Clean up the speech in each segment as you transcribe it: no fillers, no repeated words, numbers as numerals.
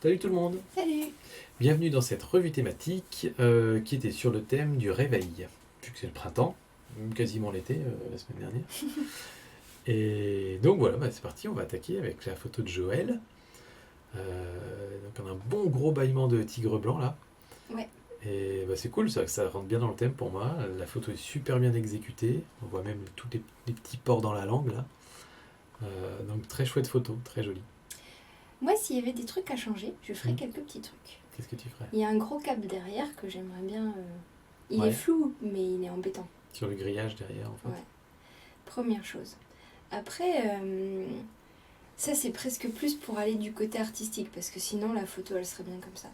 Salut tout le monde, Salut! bienvenue dans cette revue thématique qui était sur le thème du réveil. Vu que c'est le printemps, même quasiment l'été la semaine dernière. Et donc voilà, c'est parti, on va attaquer avec la photo de Joël. Donc on a un bon gros bâillement de tigre blanc là. Ouais, Et c'est cool, ça rentre bien dans le thème pour moi. La photo est super bien exécutée, on voit même tous les petits pores dans la langue là. Donc très chouette photo, très jolie. moi s'il y avait des trucs à changer, je ferais Hmm. quelques petits trucs. Qu'est-ce que tu ferais? Il y a un gros câble derrière que j'aimerais bien. Il est Ouais, flou, mais il est embêtant. sur le grillage derrière en fait. Ouais, première chose. Après, ça c'est presque plus pour aller du côté artistique, parce que sinon la photo elle serait bien comme ça.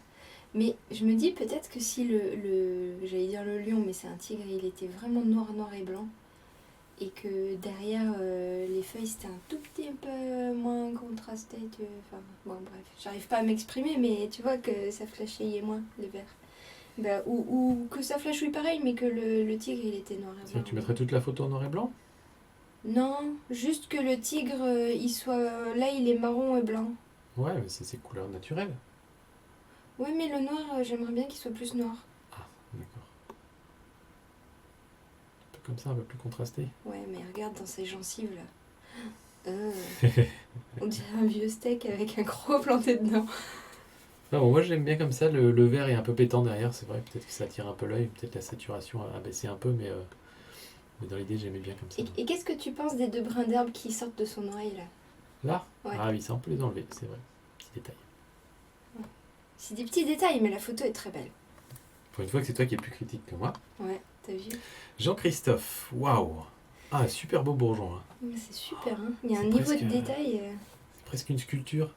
Mais je me dis peut-être que si j'allais dire le lion, mais c'est un tigre, il était vraiment noir, noir et blanc, et que derrière les feuilles c'était un tout petit peu moins contrasté. Enfin, bon, bref, j'arrive pas à m'exprimer, mais tu vois que ça flashait moins le vert. Bah, ou que ça flashouille pareil, mais que le tigre il était noir et C'est-à-dire blanc. que tu mettrais toute la photo en noir et blanc? Non, juste que le tigre il soit. Là il est marron et blanc. Ouais, mais c'est ses couleurs naturelles. Ouais, mais le noir, j'aimerais bien qu'il soit plus noir. Ah, d'accord. Un peu comme ça, un peu plus contrasté. Ouais, mais regarde dans ses gencives là. Euh, on dirait un vieux steak avec un gros planté dedans. Ah bon, moi j'aime bien comme ça, le vert est un peu pétant derrière, c'est vrai, peut-être que ça attire un peu l'œil, peut-être la saturation a baissé un peu, mais dans l'idée j'aimais bien comme ça. Et qu'est-ce que tu penses des deux brins d'herbe qui sortent de son oreille là? Là? Ouais. Ah oui, ça on peut les enlever, c'est vrai. Petit détail. C'est des petits détails, mais la photo est très belle. Pour une fois que c'est toi qui es plus critique que moi. Ouais, t'as vu? Jean-Christophe, waouh! Ah, super beau bourgeon, hein. Mais c'est super, hein. Il y a un C'est niveau presque, de détail. c'est presque une sculpture.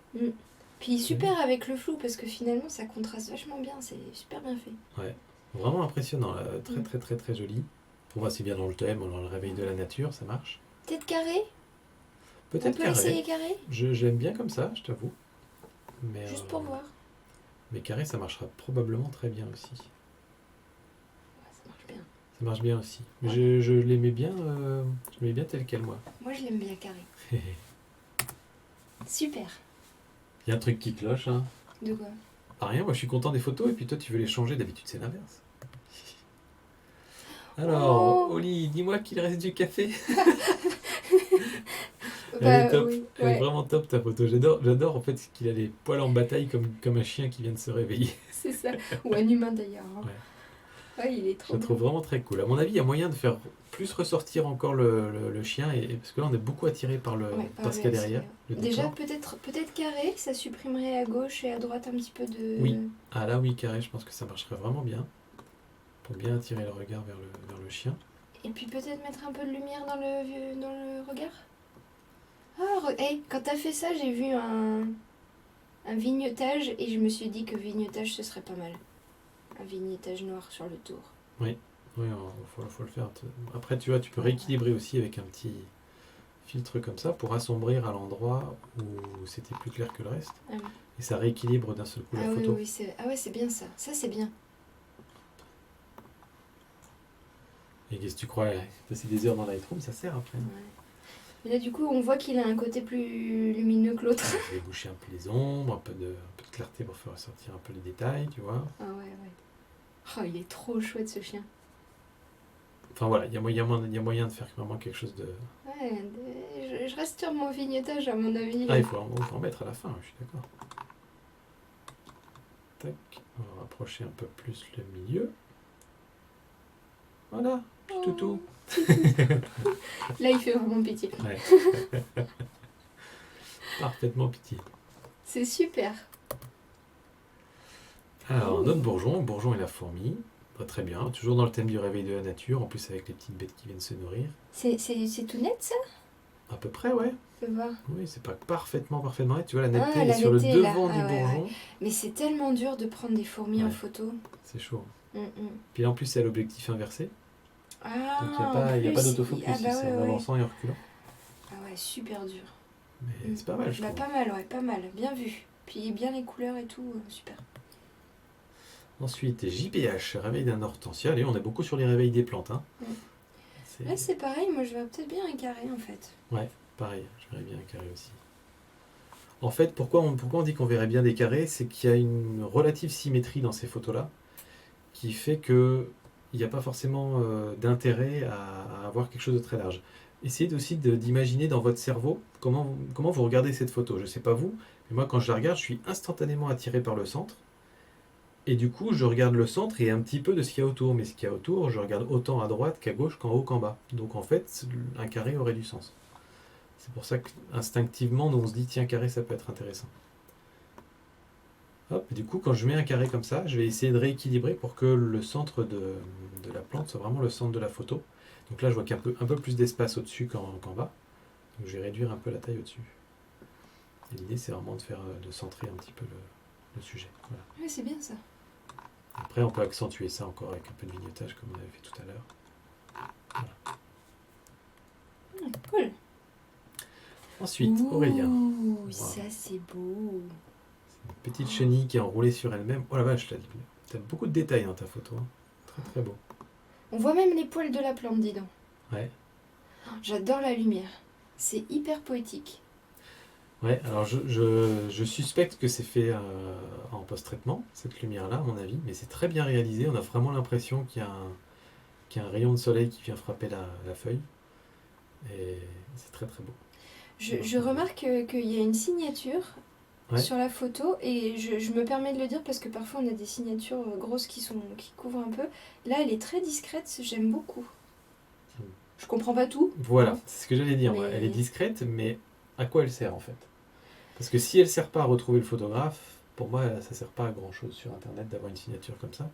Puis super avec le flou, parce que finalement ça contraste vachement bien, c'est super bien fait. Ouais, vraiment impressionnant, là. Très Mm. très très très joli. Pour moi c'est bien dans le thème, dans le réveil de la nature, ça marche. Peut-être carré? On Peut-être peut carré. essayer carré? J'aime bien comme ça, je t'avoue. Mais, Juste pour voir. mais carré, ça marchera probablement très bien aussi. Ouais, ça marche bien. Ça marche bien aussi. Mais Ouais. je l'aimais bien, je l'aimais bien tel quel, moi. Moi je l'aime bien carré. Il Super. y a un truc qui cloche, hein. De quoi? Ah, rien, moi je suis content des photos et puis toi tu veux les changer, d'habitude c'est l'inverse. Alors, Oh Oli, dis-moi qu'il reste du café. Elle est Bah top, oui, elle est ouais, vraiment top ta photo. J'adore en fait qu'il a les poils en bataille comme un chien qui vient de se réveiller. c'est ça. Ou un humain d'ailleurs, hein. Ouais. Ouais, il est Je trop la bien. trouve vraiment très cool. À mon avis, il y a moyen de faire plus ressortir encore le chien, parce que là on est beaucoup attiré par, Ouais, par ce pareil qu'il y a aussi. derrière, le Déjà, décor. peut-être carré, ça supprimerait à gauche et à droite un petit peu Oui, de. ah là oui, carré, je pense que ça marcherait vraiment bien pour bien attirer le regard vers le chien. Et puis peut-être mettre un peu de lumière dans le regard. Ah, hey, quand t'as fait ça, j'ai vu un vignettage et je me suis dit que vignettage ce serait pas mal. Un vignettage noir sur le tour. Oui, oui, faut le faire. Après, tu vois, tu peux rééquilibrer aussi avec un petit filtre comme ça pour assombrir à l'endroit où c'était plus clair que le reste. Ah oui, Et ça rééquilibre d'un seul coup la ah oui, photo. oui, ah ouais, c'est bien ça. Ça, c'est bien. Et qu'est-ce que tu crois? Passer des heures dans Lightroom, ça sert après. Ouais. Mais là, du coup, on voit qu'il a un côté plus lumineux que l'autre. Je vais boucher un peu les ombres, un peu de clarté pour faire ressortir un peu les détails, tu vois. Ah ouais, ouais. Oh, il est trop chouette ce chien. Enfin voilà, il y a moyen de faire vraiment quelque chose de... Ouais, je reste sur mon vignettage à mon avis. Ah, il faut en mettre à la fin, je suis d'accord. Tac, on va rapprocher un peu plus le milieu. Voilà, petit toutou. Là, il fait vraiment pitié. Ouais. Parfaitement pitié. C'est super. Alors, notre bourgeon et la fourmi. Très bien, toujours dans le thème du réveil de la nature, en plus avec les petites bêtes qui viennent se nourrir. C'est tout net ça? À peu près, ouais. Fais voir. Oui, c'est pas parfaitement net. Tu vois, la netteté Ah, elle est la sur le netteté, là. devant Ah, du ouais, bourgeon. ouais. Mais c'est tellement dur de prendre des fourmis en Ouais. photo. C'est chaud. Mm, mm. Puis là, en plus, c'est à l'objectif inversé. Ah, Donc, il n'y a en pas, y a pas plus, d'autofocus, ah bah c'est en ouais, ouais. avançant et en reculant. Ah ouais, super dur. Mais c'est pas mal, je Bah trouve. pas mal, ouais, pas mal. Bien vu. Puis bien les couleurs et tout, super. Ensuite, JPH, réveil d'un hortensia. Allez, on est beaucoup sur les réveils des plantes. Hein. Là c'est pareil, moi je verrais peut-être bien un carré en fait. Ouais, pareil, je verrais bien un carré aussi. En fait, pourquoi on dit qu'on verrait bien des carrés, c'est qu'il y a une relative symétrie dans ces photos-là, qui fait que il n'y a pas forcément d'intérêt à avoir quelque chose de très large. Essayez aussi d'imaginer dans votre cerveau comment vous regardez cette photo. Je ne sais pas vous, mais moi quand je la regarde, je suis instantanément attiré par le centre. Et du coup, je regarde le centre et un petit peu de ce qu'il y a autour. Mais ce qu'il y a autour, je regarde autant à droite qu'à gauche, qu'en haut, qu'en bas. Donc en fait, un carré aurait du sens. C'est pour ça qu'instinctivement, nous on se dit, tiens, carré, ça peut être intéressant. Hop, du coup, quand je mets un carré comme ça, je vais essayer de rééquilibrer pour que le centre de la plante soit vraiment le centre de la photo. Donc là, je vois qu'il y a un peu plus d'espace au-dessus qu'en bas. Donc je vais réduire un peu la taille au-dessus. Et l'idée, c'est vraiment de centrer un petit peu le sujet. Voilà. Ouais, c'est bien ça. Après, on peut accentuer ça encore avec un peu de vignotage comme on avait fait tout à l'heure. Voilà. Cool. Ensuite, Aurélien. Ouh, Wow. ça c'est beau. Une petite chenille qui est enroulée sur elle-même. Oh la vache, t'as beaucoup de détails dans ta photo. Hein. Très très beau. On voit même les poils de la plante, dis donc. Ouais. J'adore la lumière. C'est hyper poétique. Ouais, alors je suspecte que c'est fait en post-traitement, cette lumière-là, à mon avis, mais c'est très bien réalisé. On a vraiment l'impression qu'il y a un rayon de soleil qui vient frapper la feuille. Et c'est très très beau. Je remarque qu'il y a une signature Ouais. sur la photo et je me permets de le dire parce que parfois on a des signatures grosses qui couvrent un peu. Là, elle est très discrète, j'aime beaucoup. Je comprends pas tout. Voilà, hein, c'est ce que j'allais dire. mais- Ouais. Elle est discrète, mais à quoi elle sert en fait? Parce que si elle sert pas à retrouver le photographe, pour moi, ça sert pas à grand-chose sur Internet d'avoir une signature comme ça.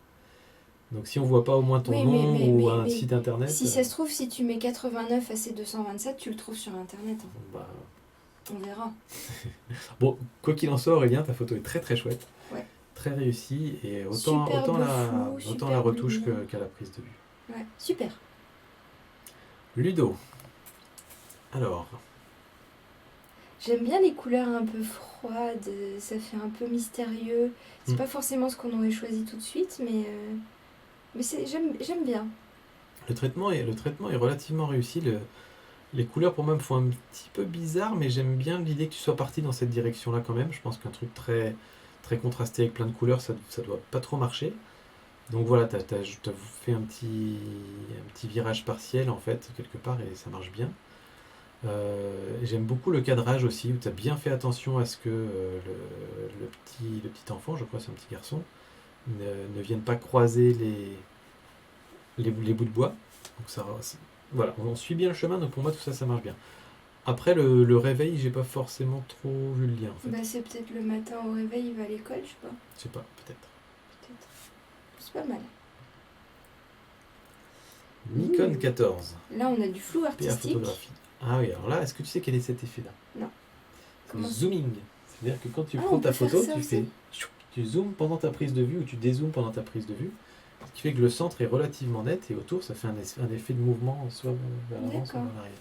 Donc si on voit pas au moins ton Oui, nom ou un mais site Internet, si ça se trouve, si tu mets 89 à C227, tu le trouves sur internet. hein. bah, On verra. bon, quoi qu'il en soit, Aurélien, ta photo est très très chouette, Ouais. très réussie et Superbe autant flou, autant superbe la retouche lumière. qu'à la prise de vue. Ouais, super. Ludo. Alors, J'aime bien les couleurs un peu froides, ça fait un peu mystérieux. C'est Mm. pas forcément ce qu'on aurait choisi tout de suite, mais j'aime bien. le traitement est relativement réussi. Les couleurs pour moi me font un petit peu bizarre, mais j'aime bien l'idée que tu sois parti dans cette direction-là quand même. Je pense qu'un truc très, très contrasté avec plein de couleurs, ça doit pas trop marcher. Donc voilà, t'as fait un petit virage partiel en fait, quelque part, et ça marche bien. J'aime beaucoup le cadrage aussi, où tu as bien fait attention à ce que le petit enfant, je crois c'est un petit garçon, ne vienne pas croiser les bouts de bois. Donc voilà, on suit bien le chemin, donc pour moi tout ça, ça marche bien. Après le réveil, j'ai pas forcément trop vu le lien en fait. Bah, c'est peut-être le matin au réveil, il va à l'école, je sais pas. Je sais pas, peut-être. Peut-être. C'est pas mal. Nikon 14, Là, on a du flou PA artistique. photographie. Ah oui, alors là, est-ce que tu sais quel est cet effet-là? Non. Le Comment ça zooming. C'est-à-dire que quand tu Ah, prends on ta peut faire photo, ça aussi. tu zoomes pendant ta prise de vue ou tu dézoomes pendant ta prise de vue. Ce qui fait que le centre est relativement net et autour, ça fait un effet de mouvement soit vers l'avant, soit D'accord. vers l'arrière.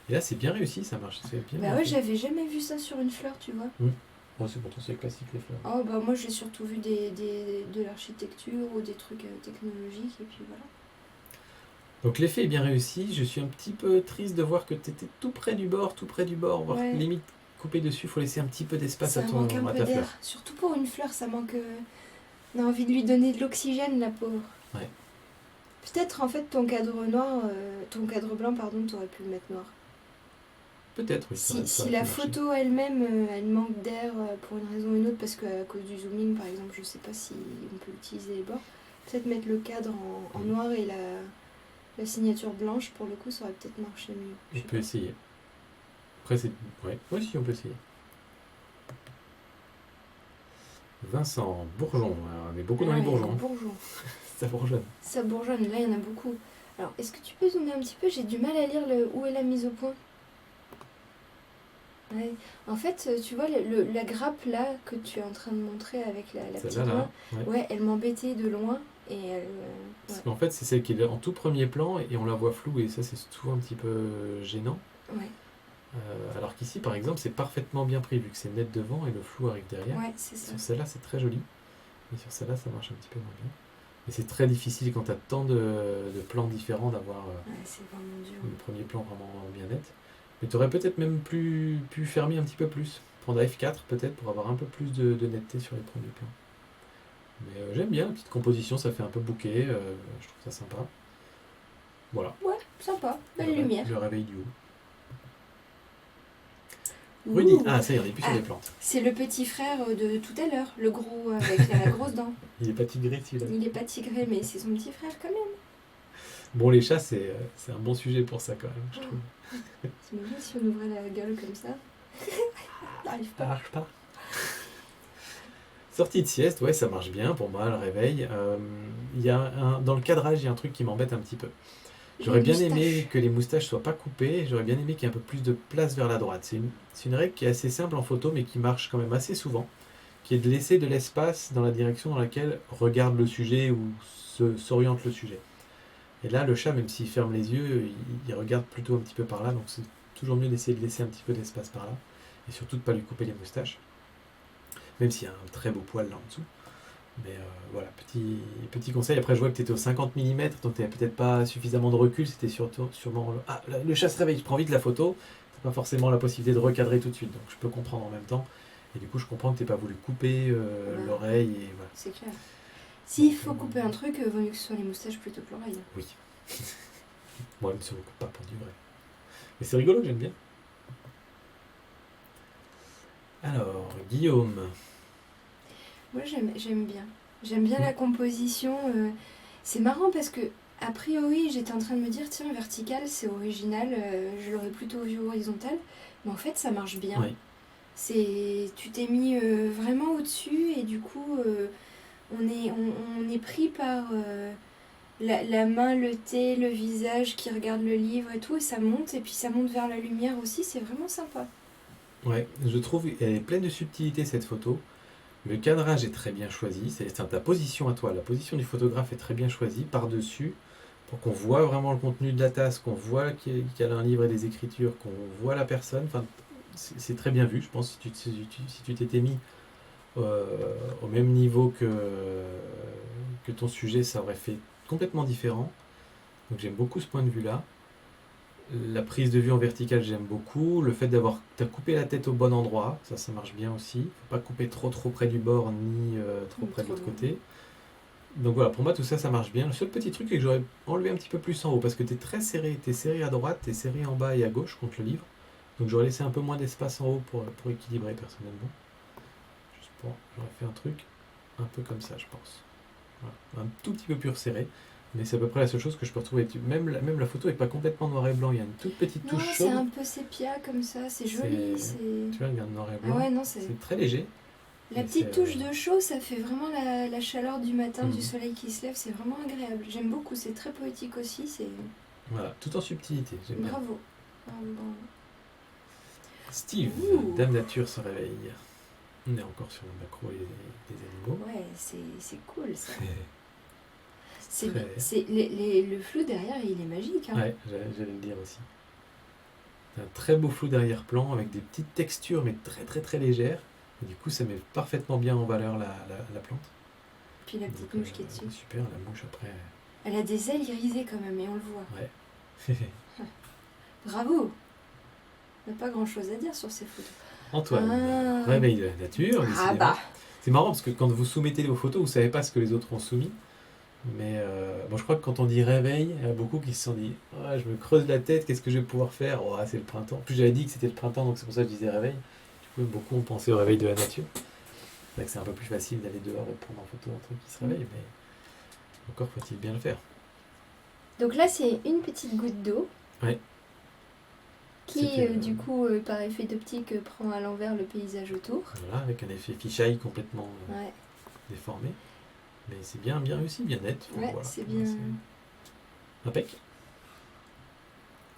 Et là, c'est bien réussi, ça marche. C'est bien Bah bien ouais, fait. j'avais jamais vu ça sur une fleur, tu vois. Bon, c'est pourtant c'est classique les fleurs. Oh bah moi j'ai surtout vu de l'architecture ou des trucs technologiques et puis voilà. Donc l'effet est bien réussi. Je suis un petit peu triste de voir que tu étais tout près du bord, voire Ouais. limite coupé dessus. Il faut laisser un petit peu d'espace Ça à manque un ta peu fleur. d'air. Surtout pour une fleur, ça manque... On a envie de lui donner de l'oxygène, la pauvre. Ouais. Peut-être en fait ton cadre noir, ton cadre blanc, pardon, t'aurais pu le mettre noir. Peut-être, oui. Si la photo elle-même, elle manque d'air pour une raison ou une autre, parce qu'à cause du zooming par exemple, je sais pas si on peut utiliser les bords, peut-être mettre le cadre en noir et la signature blanche, pour le coup, ça aurait peut-être marché mieux. Je On sais peut pas. essayer. Après, c'est. Ouais, oui, si, on peut essayer. Vincent, bourgeon. Alors, on est beaucoup dans Ah les ouais, bourgeons. hein. bourgeon. Ça bourgeonne. Ça bourgeonne, là il y en a beaucoup. Alors, est-ce que tu peux zoomer un petit peu? J'ai du mal à lire où est la mise au point. Ouais. En fait, tu vois, la grappe là que tu es en train de montrer avec la petite Celle-là, main, là. Ouais. ouais, elle m'embêtait de loin et elle. Parce Ouais. qu'en fait, c'est celle qui est en tout premier plan et on la voit floue et ça, c'est souvent un petit peu gênant. Ouais, Alors qu'ici, par exemple, c'est parfaitement bien pris vu que c'est net devant et le flou arrive derrière. ouais, c'est ça. Sur celle-là, c'est très joli. Et sur celle-là, ça marche un petit peu moins bien. Et c'est très difficile quand tu as tant de plans différents d'avoir Ouais, c'est vraiment dur. le premier plan vraiment bien net. Mais tu aurais peut-être même pu fermer un petit peu plus prendre F4 peut-être pour avoir un peu plus de netteté sur les premiers plans. Mais j'aime bien la petite composition, ça fait un peu bouquet, je trouve ça sympa. Voilà. Ouais, sympa, belle lumière. Le réveil du haut. Rudy, Ouh. ah ça y est, on est plus sur Ah. les plantes. C'est le petit frère de tout à l'heure, le gros avec la grosse dent. Il est pas tigré celui-là. Il est pas tigré, mais c'est son petit frère quand même. Bon, les chats, c'est un bon sujet pour ça quand même, je trouve. T'imagines si on ouvrait la gueule comme ça? J'arrive Ça pas. marche pas. Sortie de sieste, ouais, ça marche bien pour moi, le réveil. Dans le cadrage, il y a un truc qui m'embête un petit peu. J'aurais bien aimé que les moustaches soient pas coupées, j'aurais bien aimé qu'il y ait un peu plus de place vers la droite. C'est une règle qui est assez simple en photo, mais qui marche quand même assez souvent, qui est de laisser de l'espace dans la direction dans laquelle regarde le sujet ou s'oriente le sujet. Et là, le chat, même s'il ferme les yeux, il regarde plutôt un petit peu par là, donc c'est toujours mieux d'essayer de laisser un petit peu d'espace par là, et surtout de ne pas lui couper les moustaches, même s'il y a un très beau poil là en dessous. Mais voilà, petit conseil. Après, je vois que tu étais au 50 mm, donc tu n'avais peut-être pas suffisamment de recul. C'était sûrement. Ah, le chat se réveille, je prends vite la photo. Tu n'as pas forcément la possibilité de recadrer tout de suite, donc je peux comprendre en même temps. Et du coup, je comprends que tu n'aies pas voulu couper l'oreille. Et voilà. C'est clair. S'il faut couper un truc, vaut mieux que ce soit les moustaches plutôt que l'oreille. Oui. Moi, je ne me coupe pas pour du vrai. Mais c'est rigolo, j'aime bien. Alors, Guillaume. Moi, j'aime bien. J'aime bien la composition. C'est marrant parce que, a priori, j'étais en train de me dire, tiens, vertical, c'est original, je l'aurais plutôt vu horizontal. Mais en fait, ça marche bien. Oui. Tu t'es mis vraiment au-dessus et du coup, on est pris par la main, le thé, le visage qui regarde le livre et tout. Et ça monte, et puis ça monte vers la lumière aussi. C'est vraiment sympa. Ouais, je trouve qu'elle est pleine de subtilité cette pphoto. Le cadrage est très bien choisi, c'est ta position à toi, la position du photographe est très bien choisie par-dessus pour qu'on voit vraiment le contenu de la tasse, qu'on voit qu'il y a un livre et des écritures, qu'on voit la personne. Enfin, c'est très bien vu, je pense, si tu t'étais mis au même niveau que ton sujet, ça aurait fait complètement différent. Donc j'aime beaucoup ce point de vue-là. La prise de vue en verticale, j'aime beaucoup. Le fait t'as coupé la tête au bon endroit, ça marche bien aussi. Faut pas couper trop près du bord ni trop près de l'autre côté. Donc voilà, pour moi tout ça, ça marche bien. Le seul petit truc est que j'aurais enlevé un petit peu plus en haut parce que t'es très serré. T'es serré à droite, t'es serré en bas et à gauche contre le livre. Donc j'aurais laissé un peu moins d'espace en haut pour équilibrer personnellement. J'aurais fait un truc un peu comme ça, je pense. Voilà. Un tout petit peu plus resserré. Mais c'est à peu près la seule chose que je peux retrouver. Même la photo n'est pas complètement noir et blanc. Il y a une toute petite touche chaude. C'est un peu sépia comme ça. C'est joli. Tu vois, regarde noir et blanc. Ah ouais, non, c'est très léger. La petite touche de chaud, ça fait vraiment la chaleur du matin, du soleil qui se lève. C'est vraiment agréable. J'aime beaucoup. C'est très poétique aussi. Voilà, tout en subtilité. J'aime bien. Bravo. Steve, Dame Nature se réveille. On est encore sur le macro et les animaux. Ouais, c'est cool ça. Le flou derrière, il est magique. Hein. Ouais, j'allais le dire aussi. Un très beau flou derrière-plan avec des petites textures, mais très légères. Et du coup, ça met parfaitement bien en valeur la plante. Puis la petite mouche qui est dessus. Super, la mouche après. Elle a des ailes irisées quand même, et on le voit. Ouais. Bravo. On n'a pas grand-chose à dire sur ces photos. Antoine, réveil de la nature. C'est marrant parce que quand vous soumettez vos photos, vous ne savez pas ce que les autres ont soumis. Mais je crois que quand on dit réveil, il y a beaucoup qui se sont dit je me creuse la tête, qu'est-ce que je vais pouvoir faire? C'est le printemps. En plus, j'avais dit que c'était le printemps, donc c'est pour ça que je disais réveil. Du coup, beaucoup ont pensé au réveil de la nature. C'est vrai que c'est un peu plus facile d'aller dehors et de prendre en photo un truc qui se réveille, mais encore faut-il bien le faire. Donc là, c'est une petite goutte d'eau. Ouais. Qui, du coup, par effet d'optique, prend à l'envers le paysage autour. Voilà, avec un effet fisheye complètement déformé. Mais c'est bien réussi, bien net. Ouais, voilà. C'est bien. Impec.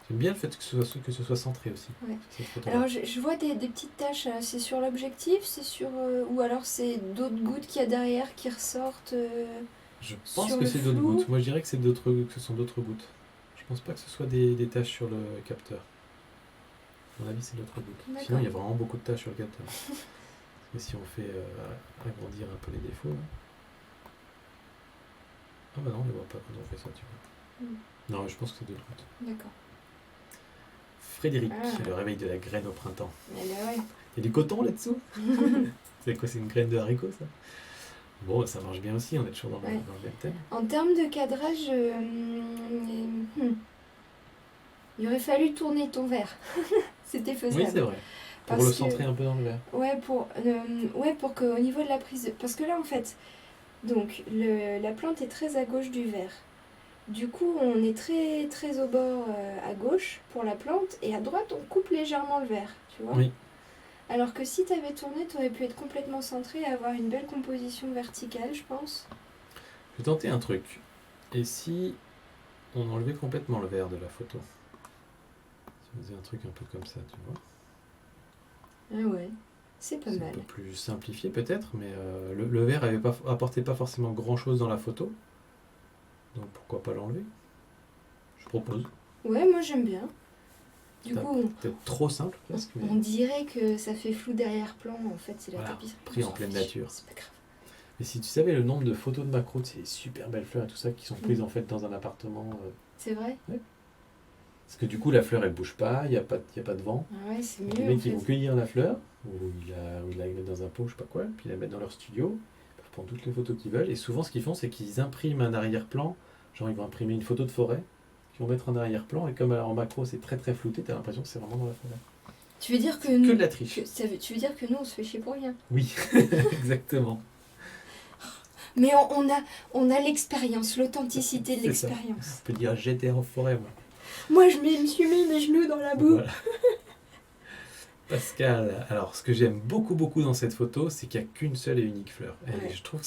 J'aime bien le fait que ce soit centré aussi. Ouais. Alors, je vois des petites taches. C'est sur l'objectif, ou alors c'est d'autres gouttes qu'il y a derrière qui ressortent. Je pense que c'est d'autres gouttes. Moi, je dirais que ce sont d'autres gouttes. Je pense pas que ce soit des taches sur le capteur. À mon avis, c'est d'autres gouttes. D'accord. Sinon, il y a vraiment beaucoup de taches sur le capteur. Et si on fait agrandir un peu les défauts. Ah bah non, on ne les voit pas quand on fait ça, tu vois. Non, je pense que c'est d'autres gouttes. D'accord. Frédéric, le réveil de la graine au printemps. Ouais. Il y a du coton là-dessous. C'est quoi, c'est une graine de haricot, ça? Bon, ça marche bien aussi, on est toujours dans le même thème. En termes de cadrage, il aurait fallu tourner ton verre. C'était faisable. Oui, c'est vrai. Pour Parce le que- centrer un peu dans le verre. Ouais, pour qu'au niveau de la prise... Parce que là, en fait, donc, la plante est très à gauche du verre. Du coup, on est très, très au bord à gauche pour la plante, et à droite, on coupe légèrement le verre, tu vois. Oui. Alors que si tu avais tourné, tu aurais pu être complètement centré et avoir une belle composition verticale, je pense. Je vais tenter un truc. Et si on enlevait complètement le verre de la photo? Si on faisait un truc un peu comme ça, tu vois. Ah ouais, c'est pas C'est mal. un peu plus simplifié peut-être, mais le verre apportait pas forcément grand-chose dans la photo. Donc pourquoi pas l'enlever? Je propose. Ouais, moi j'aime bien. Du T'as coup, peut-être trop simple presque, mais on dirait que ça fait flou derrière-plan, en fait, c'est la Voilà, tapisserie. pris On en s'en pleine fiche, nature. C'est pas grave. Mais si tu savais le nombre de photos de macro de ces super belles fleurs et tout ça qui sont prises en fait dans un appartement, C'est vrai? parce que du coup la fleur elle bouge pas, il y a pas de vent. Ah ouais, c'est Donc, les mieux en mecs ils vont fait. cueillir la fleur ou ils la mettent dans un pot, je sais pas quoi, puis ils la mettent dans leur studio, ils peuvent prendre toutes les photos qu'ils veulent. Et souvent ce qu'ils font c'est qu'ils impriment un arrière-plan, genre ils vont imprimer une photo de forêt, qu'ils vont mettre en arrière-plan et comme en macro c'est très très flouté, t'as l'impression que c'est vraiment dans la forêt. Tu veux dire que Que nous... de la triche. Tu veux dire que nous, on se fait chier pour rien. Oui, exactement. Mais on a l'expérience, l'authenticité de C'est ça. l'expérience. On peut dire j'étais en forêt moi. Moi, je me suis mis mes genoux dans la boue. Voilà. Pascal, alors ce que j'aime beaucoup beaucoup dans cette photo, c'est qu'il n'y a qu'une seule et unique fleur. Et Ouais. je trouve que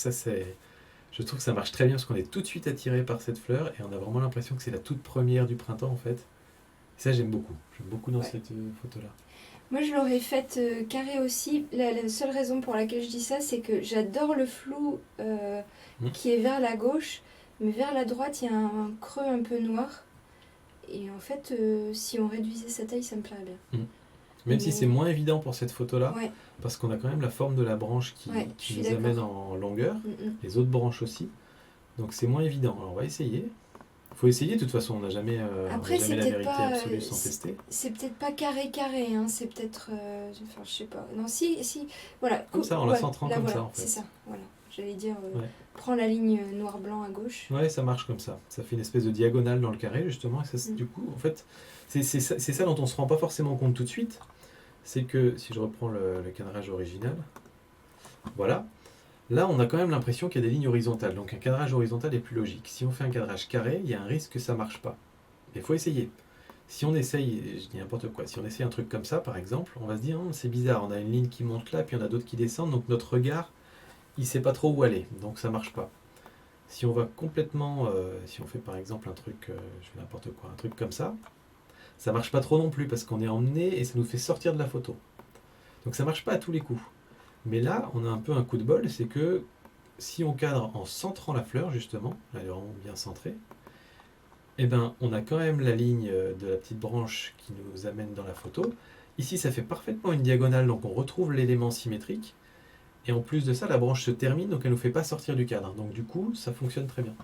ça marche très bien parce qu'on est tout de suite attiré par cette fleur et on a vraiment l'impression que c'est la toute première du printemps en fait. Et ça j'aime beaucoup. J'aime beaucoup dans Ouais. cette photo-là. Moi, je l'aurais faite carrée aussi. La seule raison pour laquelle je dis ça, c'est que j'adore le flou qui est vers la gauche, mais vers la droite, il y a un creux un peu noir. Et en fait, si on réduisait sa taille, ça me plairait bien. Même si c'est moins évident pour cette photo-là, Ouais, parce qu'on a quand même la forme de la branche qui, Ouais, qui je nous suis amène d'accord. en longueur, mm. les autres branches aussi. Donc c'est moins évident. Alors on va essayer. Faut essayer de toute façon, on n'a jamais, Après, c'est la peut-être vérité pas, absolue sans tester. c'est peut-être pas carré, hein, c'est peut-être. Enfin, je sais pas. Non, si, voilà. Comme ça, en la centrant là, comme voilà, ça en fait. c'est ça, voilà. J'allais dire, Ouais. prends la ligne noir-blanc à gauche. Ouais, ça marche comme ça. Ça fait une espèce de diagonale dans le carré, justement. Et ça, du coup, en fait, c'est ça dont on ne se rend pas forcément compte tout de suite. C'est que, si je reprends le cadrage original, voilà. Là, on a quand même l'impression qu'il y a des lignes horizontales. Donc, un cadrage horizontal est plus logique. Si on fait un cadrage carré, il y a un risque que ça ne marche pas. Mais il faut essayer. Si on essaye, je dis n'importe quoi, si on essaye un truc comme ça, par exemple, on va se dire, c'est bizarre, on a une ligne qui monte là, puis on a d'autres qui descendent, donc notre regard, il ne sait pas trop où aller, donc ça ne marche pas. Si on va complètement, si on fait par exemple un truc, je fais n'importe quoi, un truc comme ça marche pas trop non plus parce qu'on est emmené et ça nous fait sortir de la photo. Donc ça marche pas à tous les coups. Mais là, on a un peu un coup de bol, c'est que si on cadre en centrant la fleur justement, là elle est vraiment bien centrée, eh ben on a quand même la ligne de la petite branche qui nous amène dans la photo. Ici, ça fait parfaitement une diagonale, donc on retrouve l'élément symétrique. Et en plus de ça, la branche se termine, donc elle ne nous fait pas sortir du cadre. Donc du coup, ça fonctionne très bien.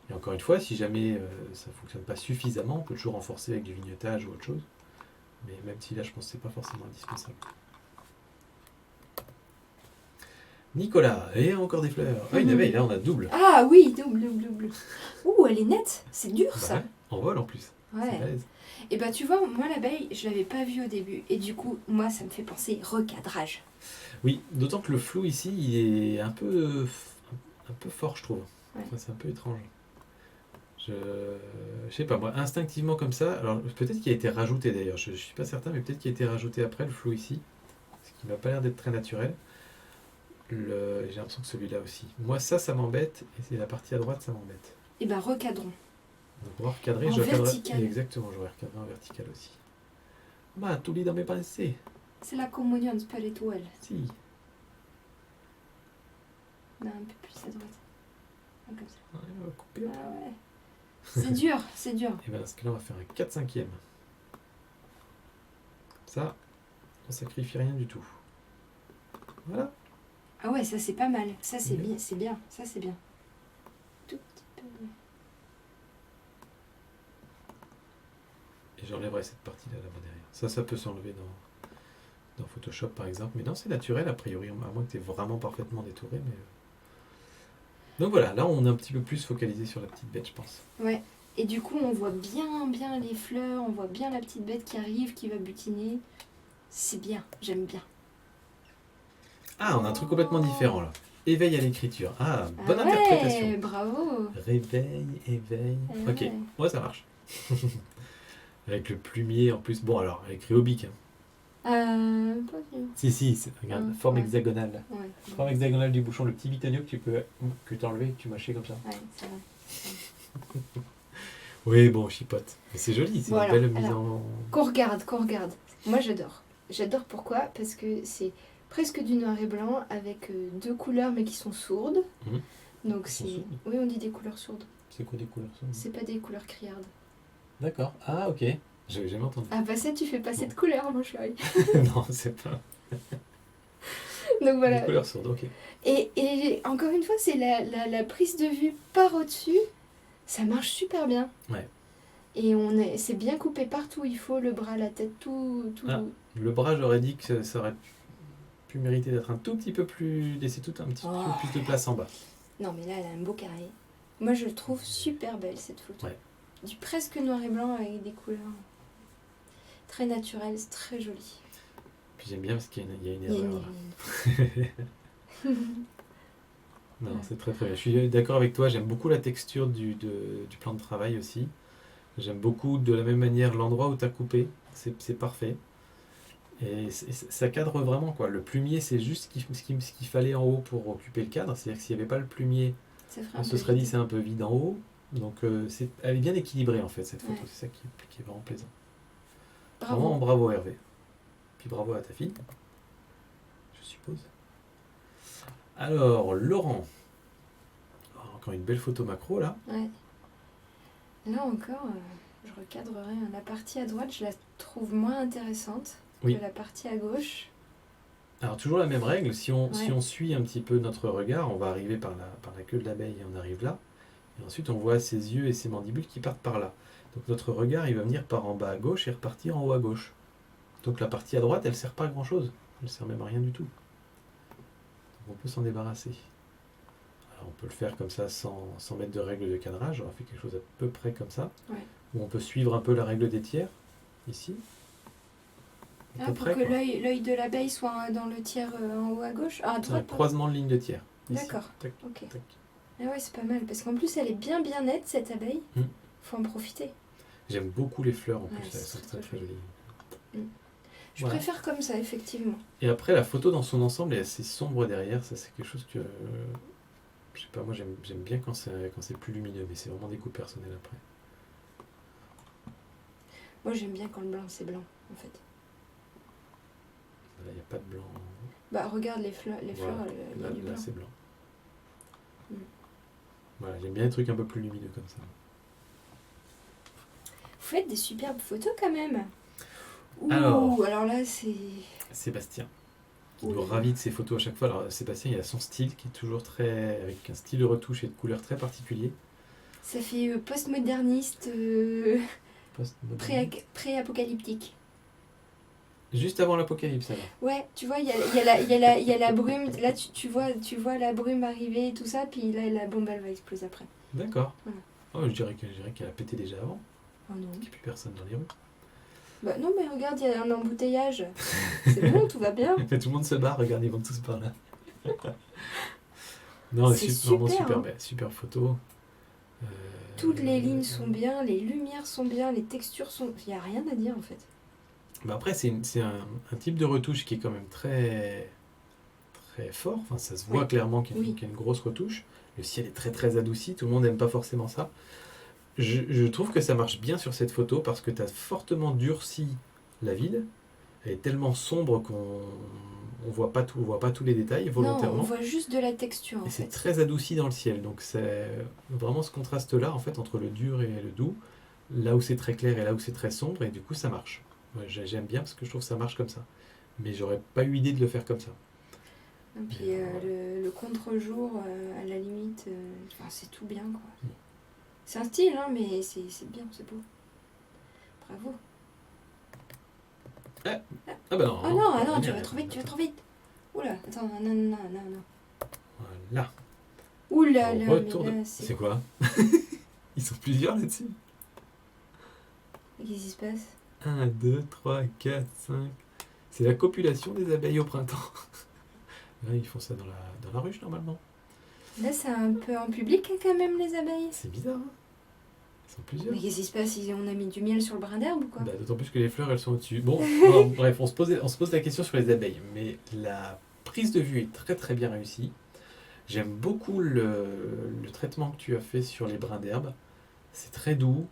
Et encore une fois, si jamais ça ne fonctionne pas suffisamment, on peut toujours renforcer avec du vignettage ou autre chose. Mais même si là, je pense que ce n'est pas forcément indispensable. Nicolas, et encore des fleurs. Ah, une abeille, là on a double. Ah oui, double. Ouh, elle est nette. C'est dur ça. Ouais, en vol en plus. C'est Ouais. balèze. Et bah tu vois, moi l'abeille, je l'avais pas vue au début. Et du coup, moi, ça me fait penser recadrage. Oui, d'autant que le flou ici, il est un peu fort, je trouve. Ouais. Enfin, c'est un peu étrange. Je sais pas, moi, instinctivement comme ça, alors peut-être qu'il a été rajouté d'ailleurs, je suis pas certain, mais peut-être qu'il a été rajouté après le flou ici, ce qui m'a pas l'air d'être très naturel. J'ai l'impression que celui-là aussi. Moi, ça m'embête, et c'est la partie à droite, ça m'embête. Et bah recadrons. Donc on va recadrer, En je recadrerai- vertical. Exactement, je vais recadrer en vertical aussi. Bah, tout lit dans mes pensées. C'est la communion spirituelle. Si. Non, un peu plus à droite. Ah, comme ça. Ouais, on va couper. Ah ouais. C'est dur, c'est dur. Et bien dans ce cas-là, on va faire un 4/5e. Ça, on sacrifie rien du tout. Voilà. Ah ouais, ça c'est pas mal. Ça c'est Mhm. bien, c'est bien. Ça c'est bien. Tout petit peu. Et j'enlèverai cette partie-là là-bas derrière. Ça peut s'enlever dans Photoshop par exemple. Mais non, c'est naturel a priori, à moins que tu aies vraiment parfaitement détouré. Mais... Donc voilà, là on est un petit peu plus focalisé sur la petite bête, je pense. Ouais. Et du coup, on voit bien les fleurs, on voit bien la petite bête qui arrive, qui va butiner. C'est bien, j'aime bien. Ah, on a un truc complètement différent là. Éveil à l'écriture. Ah, bonne Ah interprétation. ouais, bravo. Réveil, éveil. Ah Ok, ouais. ouais, ça marche. Avec le plumier en plus. Bon, alors, elle écrit au bic. Hein. Pas bien. Si, regarde, Ah, forme ouais. hexagonale. Là. Ouais, Forme hexagonale du bouchon, le petit bitonio que tu peux enlever et que tu mâchais comme ça. ouais, c'est vrai. Oui, bon, chipote. Mais c'est joli, c'est Voilà, une belle mise alors. en. Qu'on regarde. Moi, j'adore. J'adore pourquoi? Parce que c'est presque du noir et blanc avec deux couleurs mais qui sont sourdes. Mhm. Donc Qui sont c'est... sourdes. Oui, on dit des couleurs sourdes. C'est quoi des couleurs ça? C'est pas des couleurs criardes. D'accord. Ah, ok. J'avais jamais entendu. Ah bah ça, tu fais passer Bon. de couleurs, mon chéri. Non, c'est pas. Donc voilà. Des couleurs sourdes, ok. Et encore une fois, c'est la prise de vue par au-dessus. Ça marche super bien. Ouais. Et c'est bien coupé partout. Il faut le bras, la tête, tout. Ah. Le bras, j'aurais dit que ça aurait pu mériter d'être un tout petit peu plus. Laisser tout un petit peu plus de place en bas. Non, mais là, elle a un beau carré. Moi, je le trouve super belle, cette photo. Ouais. Du presque noir et blanc avec des couleurs très naturelles. C'est très joli. Puis j'aime bien parce qu'il y a une Il y a erreur. une- Non, c'est très très bien. Je suis d'accord avec toi, j'aime beaucoup la texture du plan de travail aussi. J'aime beaucoup de la même manière l'endroit où tu as coupé, c'est parfait. Et ça cadre vraiment quoi. Le plumier, c'est juste ce qu'il fallait en haut pour occuper le cadre. C'est-à-dire que s'il n'y avait pas le plumier, Ça ferait on un se peu serait dit vide. c'est un peu vide en haut. Donc elle est bien équilibrée en fait cette photo, Ouais. c'est ça qui est vraiment plaisant. Bravo. Vraiment bravo Hervé. Puis bravo à ta fille, je suppose. Alors, Laurent. Encore une belle photo macro là. Ouais. Là encore, je recadrerai. La partie à droite, je la trouve moins intéressante Oui. que la partie à gauche. Alors toujours la même règle, si on Ouais. suit un petit peu notre regard, on va arriver par la queue de l'abeille et on arrive là. Et ensuite on voit ses yeux et ses mandibules qui partent par là. Donc notre regard il va venir par en bas à gauche et repartir en haut à gauche. Donc la partie à droite elle sert pas à grand chose. Elle sert même à rien du tout. Donc on peut s'en débarrasser. Alors on peut le faire comme ça sans mettre de règle de cadrage. On va faire quelque chose à peu près comme ça. Ouais. Où on peut suivre un peu la règle des tiers. Ici. À Ah, peu pour près, que quoi. l'œil de l'abeille soit dans le tiers en haut à gauche. Ah, à C'est un droite. pardon. croisement de ligne de tiers. Ici. D'accord. Tac, Ok. tac. Ah ouais, c'est pas mal. Parce qu'en plus, elle est bien nette, cette abeille. Mm. Faut en profiter. J'aime beaucoup les fleurs en Ouais, plus, elles c'est sont très, très très très jolies. Je Voilà. préfère comme ça, effectivement. Et après, la photo dans son ensemble est assez sombre derrière, ça c'est quelque chose que. Je sais pas, moi j'aime bien quand c'est plus lumineux, mais c'est vraiment des goûts personnels après. Moi, j'aime bien quand le blanc, c'est blanc, en fait. Là, il n'y a pas de blanc. Bah, regarde les fleurs, Voilà. il y a Là, du blanc. c'est blanc. Mm. Voilà, j'aime bien les trucs un peu plus lumineux comme ça. Vous faites des superbes photos quand même. Ouh, Alors. là, c'est... Sébastien, qui Oui. nous ravit de ses photos à chaque fois. Alors Sébastien, il a son style qui est toujours très. Avec un style de retouche et de couleur très particulier. Ça fait postmoderniste, Post-moderne. pré-apocalyptique. Juste avant l'apocalypse alors. Ouais, tu vois, il y a la brume. Là, tu vois la brume arriver et tout ça, puis là, la bombe, elle va exploser après. D'accord. Voilà. Oh, je dirais qu'elle a pété déjà avant, Oh non. qu'il n'y a plus personne dans les rues. Bah non, mais regarde, il y a un embouteillage. C'est bon, tout va bien. Tout le monde se barre, regarde, ils vont tous par là. Non, C'est vraiment super, super hein. belle, super photo. Toutes les lignes sont bien, les lumières sont bien, les textures sont... Il n'y a rien à dire, en fait. Bah après, c'est un type de retouche qui est quand même très, très fort. Enfin, ça se voit Oui. clairement qu'il y a Oui. une grosse retouche. Le ciel est très très adouci, tout le monde n'aime pas forcément ça. Je trouve que ça marche bien sur cette photo parce que tu as fortement durci la ville. Elle est tellement sombre qu'on voit pas tous les détails Non, on volontairement. voit juste de la texture, en Et c'est fait. très adouci dans le ciel. Donc c'est vraiment ce contraste-là en fait entre le dur et le doux. Là où c'est très clair et là où c'est très sombre. Et du coup ça marche. Ouais, j'aime bien parce que je trouve que ça marche comme ça. Mais j'aurais pas eu idée de le faire comme ça. Et puis le contre-jour, à la limite, enfin, c'est tout bien, quoi. Mm. C'est un style, hein, mais c'est bien, c'est beau. Bravo. Ah bah non. Ah non, ah non, rien, tu vas rien, trop vite, tu vas attends. trop vite. Oula, attends, non, non, non, non. Voilà. Oula On là, retourne. mais là, C'est quoi? Ils sont plusieurs là-dessus. Qu'est-ce qui se passe? 1, 2, 3, 4, 5. C'est la copulation des abeilles au printemps. Là, ils font ça dans la ruche normalement. Là, c'est un peu en public hein, quand même, les abeilles. C'est bizarre, hein? Ils sont plusieurs. Mais qu'est-ce qui se passe? On a mis du miel sur le brin d'herbe ou quoi? Bah, d'autant plus que les fleurs, elles sont au-dessus. Bon, non, bref, on se pose la question sur les abeilles. Mais la prise de vue est très très bien réussie. J'aime beaucoup le traitement que tu as fait sur les brins d'herbe. C'est très doux.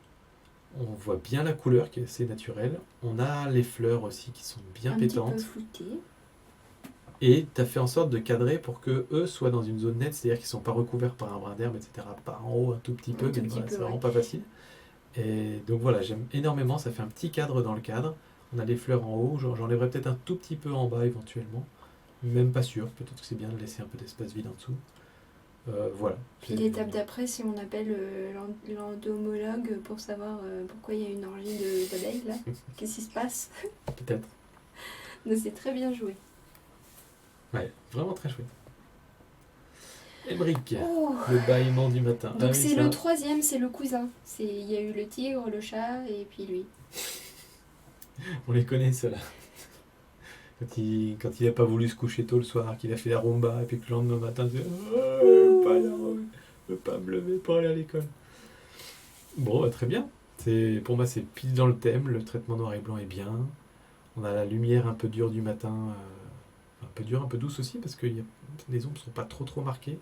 On voit bien la couleur qui est assez naturelle. On a les fleurs aussi qui sont bien Un petit peu pétantes. flouté. Et tu as fait en sorte de cadrer pour que eux soient dans une zone nette, c'est-à-dire qu'ils ne sont pas recouverts par un brin d'herbe, etc. Pas en haut un tout petit peu, Un tout mais petit voilà, peu, c'est vraiment ouais. pas facile. Et donc voilà, j'aime énormément, ça fait un petit cadre dans le cadre. On a les fleurs en haut, j'enlèverai peut-être un tout petit peu en bas éventuellement. Même pas sûr, peut-être que c'est bien de laisser un peu d'espace vide en dessous. Voilà. Puis l'étape d'après, si on appelle l'entomologue pour savoir pourquoi il y a une orgie d'abeilles là, qu'est-ce qui se passe? Peut-être. Donc c'est très bien joué. Ouais, vraiment très chouette. Émeric, Oh. le bâillement du matin. Donc Ah oui, c'est ça, le troisième, c'est le cousin. Il y a eu le tigre, le chat et puis lui. on les connaît ceux-là. Quand il a pas voulu se coucher tôt le soir, qu'il a fait la rumba, et puis que le lendemain matin, il dit je veux pas me lever pour aller à l'école. Bon, bah, très bien. Pour moi, c'est pile dans le thème. Le traitement noir et blanc est bien. On a la lumière un peu dure du matin, un peu dure, un peu douce aussi, parce que les ombres sont pas trop marquées.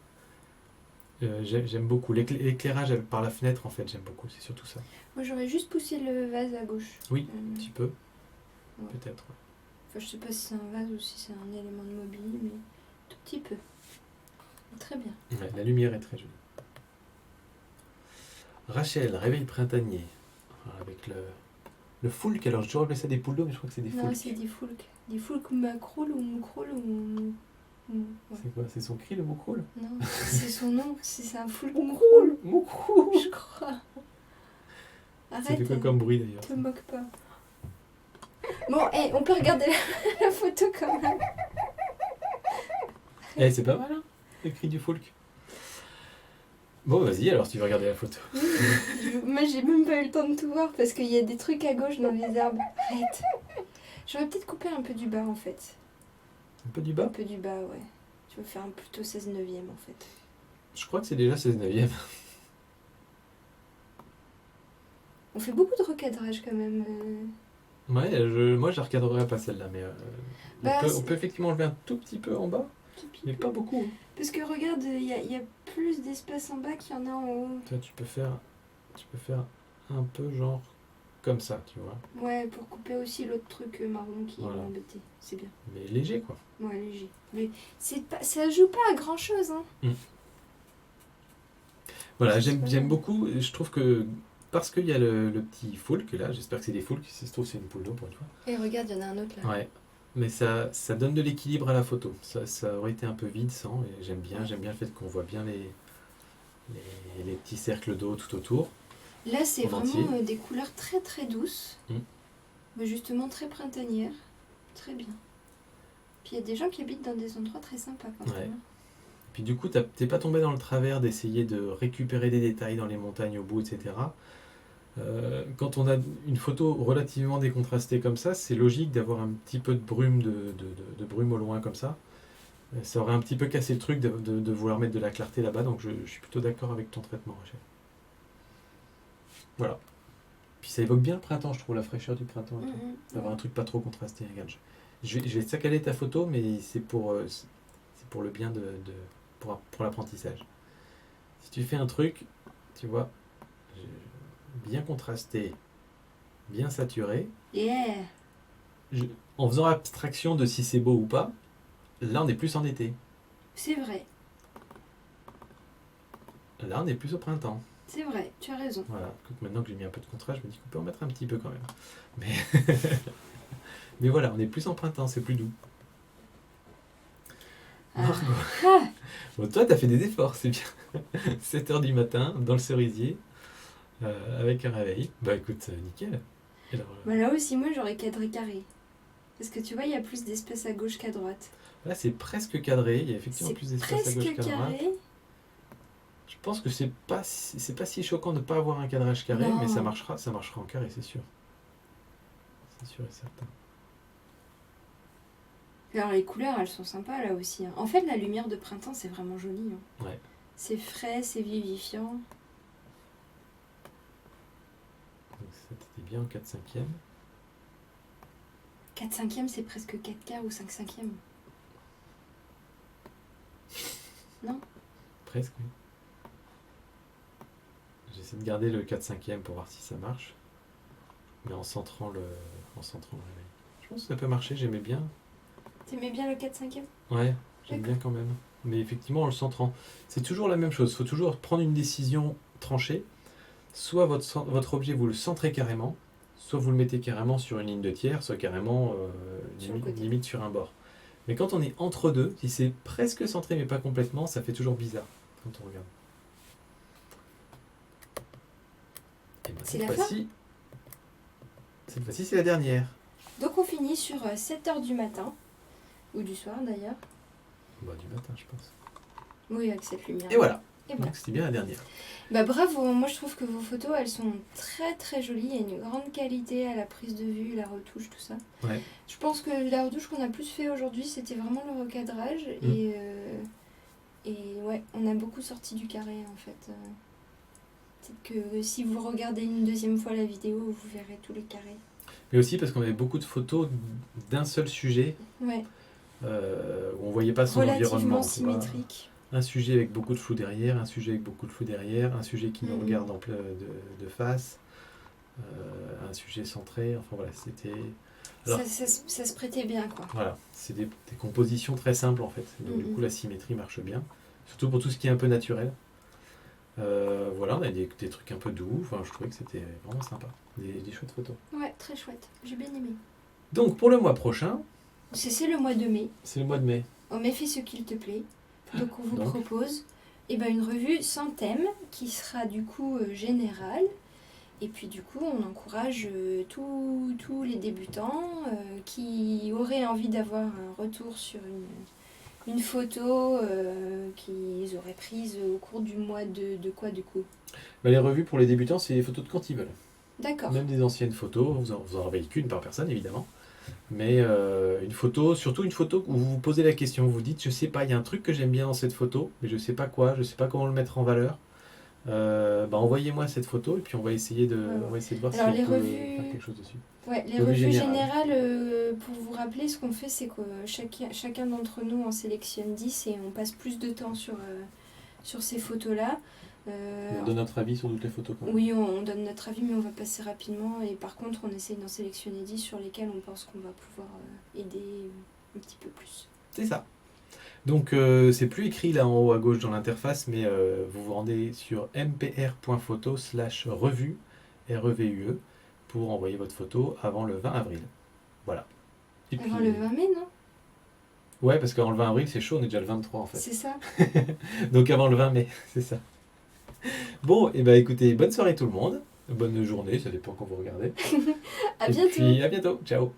J'aime beaucoup. L'éclairage par la fenêtre, en fait, j'aime beaucoup. C'est surtout ça. Moi j'aurais juste poussé le vase à gauche. Oui, un petit peu. Ouais. Peut-être. Ouais. Enfin, je sais pas si c'est un vase ou si c'est un élément de mobilier, mais tout petit peu. Très bien. Ouais, la lumière est très jolie. Rachel, réveil printanier. Avec le foulque. Alors, j'ai toujours appelé ça des poules d'eau, mais je crois que c'est des Non, foulques. c'est des foulques. Des foulques macroul ou moucroul ou... Ouais. C'est quoi? C'est son cri, le moucroule? Non, c'est son nom. C'est un foulque moucroul, Moucroule. je crois. Ça Arrête, fait quoi comme bruit d'ailleurs? te moque pas. Bon, on peut regarder la photo quand même. Eh, c'est pas mal, hein, le cri du foulque. Bon, vas-y, alors tu vas regarder la photo. Moi, j'ai même pas eu le temps de tout voir parce qu'il y a des trucs à gauche dans les arbres. Arrête. J'aurais peut-être coupé un peu du bas en fait. Un peu du Un bas? peu du bas, ouais. Tu vas faire plutôt 16 neuvième en fait. Je crois que c'est déjà 16/9. On fait beaucoup de recadrage quand même. Ouais, moi je la recadrerai pas celle-là, mais Bah, on peut effectivement enlever un tout petit peu en bas, mais pas beaucoup. Hein. Parce que regarde, il y a plus d'espace en bas qu'il y en a en haut. Toi, tu peux faire un peu genre comme ça, tu vois. Ouais, pour couper aussi l'autre truc marron qui Voilà. m'embêtait. C'est bien. Mais léger, quoi. Ouais, léger. Mais ça joue pas à grand chose, hein. Voilà, C'est pas j'aime mal. beaucoup. Je trouve que parce qu'il y a le petit foulque là, j'espère que c'est des foulques, si ça se trouve c'est une poule d'eau pour une fois. Et regarde, il y en a un autre là. Ouais. Mais ça donne de l'équilibre à la photo. Ça aurait été un peu vide sans, et j'aime bien le fait qu'on voit bien les petits cercles d'eau tout autour. Là, c'est En entier. vraiment des couleurs très très douces. Mais justement très printanières. Très bien. Puis il y a des gens qui habitent dans des endroits très sympas quand Ouais. même. Puis du coup, t'es pas tombé dans le travers d'essayer de récupérer des détails dans les montagnes au bout, etc. Quand on a une photo relativement décontrastée comme ça, c'est logique d'avoir un petit peu de brume, de brume au loin comme ça. Ça aurait un petit peu cassé le truc de vouloir mettre de la clarté là-bas, donc je suis plutôt d'accord avec ton traitement, Rachel. Voilà. Puis ça évoque bien le printemps, je trouve, la fraîcheur du printemps. Et tout. D'avoir un truc pas trop contrasté. Regarde, je vais saccaler ta photo, mais c'est pour le bien pour l'apprentissage. Si tu fais un truc, tu vois, bien contrasté, bien saturé, Yeah. en faisant abstraction de si c'est beau ou pas, là on est plus en été. C'est vrai. Là on est plus au printemps. C'est vrai, tu as raison. Voilà. Écoute, maintenant que j'ai mis un peu de contraste, je me dis qu'on peut en mettre un petit peu quand même. Mais voilà, on est plus en printemps, c'est plus doux. Margot. Bon, toi, t'as fait des efforts, c'est bien. 7h du matin, dans le cerisier, avec un réveil. Bah écoute, nickel. Et alors, Bah là aussi, moi j'aurais cadré carré. Parce que tu vois, il y a plus d'espace à gauche qu'à droite. Là, c'est presque cadré. Il y a effectivement C'est plus d'espace à gauche presque qu'à droite. carré. Je pense que c'est pas si choquant de ne pas avoir un cadrage carré, Non. mais ça marchera en carré, c'est sûr. C'est sûr et certain. Alors les couleurs, elles sont sympas là aussi. Hein. En fait, la lumière de printemps, c'est vraiment joli. Hein. Ouais. C'est frais, c'est vivifiant. Donc c'était bien en 4/5e. 4/5e, c'est presque 4K ou 5/5e. Non? Presque, oui. J'essaie de garder le 4/5e pour voir si ça marche. Mais en centrant le réveil. Je pense que ça peut marcher, j'aimais bien. T'aimais bien le 4/5e? Ouais, j'aime bien quand même. Mais effectivement, en le centrant. C'est toujours la même chose. Il faut toujours prendre une décision tranchée. Soit votre objet, vous le centrez carrément, soit vous le mettez carrément sur une ligne de tiers, soit carrément Sur le côté. limite sur un bord. Mais quand on est entre deux, si c'est presque centré mais pas complètement, ça fait toujours bizarre quand on regarde. Et ben, C'est la fin ? Cette fois-ci, c'est la dernière. Donc on finit sur 7h du matin. Ou du soir d'ailleurs. Bah, du matin, je pense. Oui, avec cette lumière. Et voilà. Et voilà. Donc c'était bien la dernière. Bah bravo, moi je trouve que vos photos elles sont très très jolies, il y a une grande qualité à la prise de vue, la retouche, tout ça. Ouais. Je pense que la retouche qu'on a plus fait aujourd'hui c'était vraiment le recadrage et ouais, on a beaucoup sorti du carré en fait. Peut-être que si vous regardez une deuxième fois la vidéo, vous verrez tous les carrés. Mais aussi parce qu'on avait beaucoup de photos d'un seul sujet Ouais, où on voyait pas son environnement. relativement tu vois. symétrique. Un sujet avec beaucoup de flou derrière, un sujet avec beaucoup de flou derrière, un sujet qui nous regarde en plein de face, un sujet centré, enfin voilà, c'était... Alors, Ça se prêtait bien quoi. voilà, c'est des compositions très simples en fait, donc du coup la symétrie marche bien, surtout pour tout ce qui est un peu naturel. Voilà, on a des trucs un peu doux, enfin je trouvais que c'était vraiment sympa, des chouettes photos. Ouais, très chouette, j'ai bien aimé. Donc pour le mois prochain, C'est le mois de mai, c'est le mois de mai. on met fait ce qu'il te plaît. Donc on vous propose une revue sans thème qui sera du coup générale. Et puis du coup on encourage tous les débutants qui auraient envie d'avoir un retour sur une photo qu'ils auraient prise au cours du mois de quoi du coup? Bah, les revues pour les débutants, c'est les photos de quand ils veulent. D'accord. Même des anciennes photos, vous en avez qu'une par personne évidemment. Mais une photo, surtout une photo où vous vous posez la question, vous vous dites, je sais pas, il y a un truc que j'aime bien dans cette photo, mais je sais pas quoi, je sais pas comment le mettre en valeur. Envoyez-moi cette photo et puis on va essayer de voir si on peut faire quelque chose dessus. Ouais, les revues générales, pour vous rappeler, ce qu'on fait, c'est que chacun d'entre nous en sélectionne 10 et on passe plus de temps sur ces photos-là. On donne notre avis sur toutes les photos quand même. Oui, on donne notre avis, mais on va passer rapidement. Et par contre, on essaye d'en sélectionner 10 sur lesquels on pense qu'on va pouvoir aider un petit peu plus. C'est ça. Donc, c'est plus écrit là en haut à gauche dans l'interface, mais vous vous rendez sur mpr.photo/revue, REVUE, pour envoyer votre photo avant le 20 avril. Voilà. Et avant le 20 mai, non? Ouais, parce qu'avant le 20 avril, c'est chaud, on est déjà le 23 en fait. C'est ça. Donc avant le 20 mai, c'est ça. Bon, et écoutez, bonne soirée tout le monde. Bonne journée, ça dépend quand vous regardez. À bientôt. Et puis à bientôt. Ciao.